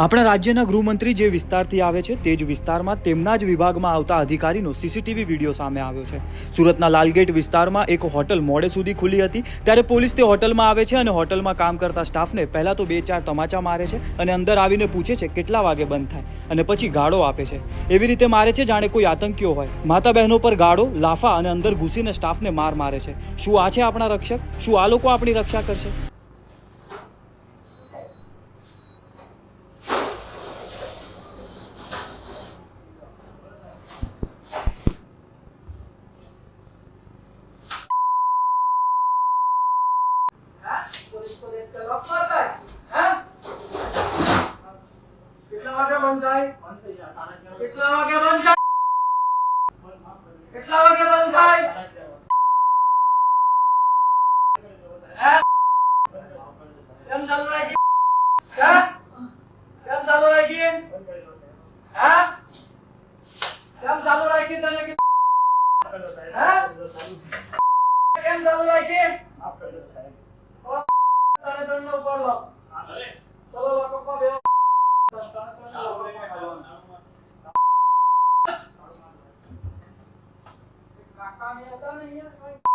આપણા રાજ્યના ગૃહમંત્રી જે વિસ્તારથી આવે છે તે જ વિસ્તારમાં તેમના જ વિભાગમાં આવતા અધિકારીનો સીસીટીવી વિડીયો સામે આવ્યો છે। સુરતના લાલગેટ વિસ્તારમાં એક હોટલ મોડે સુધી ખુલી હતી ત્યારે પોલીસ તે હોટલમાં આવે છે અને હોટલમાં કામ કરતા સ્ટાફને પહેલા તો 2-4 તમાચા મારે છે અને અંદર આવીને પૂછે છે કેટલા વાગે બંધ થાય અને પછી ગાળો આપે છે। એવી રીતે મારે છે જાણે કોઈ આતંકીઓ હોય। માતા બહેનો પર ગાળો, લાફા અને અંદર ઘૂસીને સ્ટાફને મારે છે। શું આ છે આપણા રક્ષક? શું આ લોકો આપણી રક્ષા કરશે? કેટલા વાગે બંધ થાય? કેટલા વાગે બંધ થાય? કેટલા વાગે બંધ થાય? કેમ ચાલુ રાખી? કેમ ચાલુ રાખી? કેમ ચાલુ રાખી તને? કેમ ચાલુ રાખી? તને દંડો પડો. ચલો લોકો કો બે કાકા ને હતા ને અહીંયા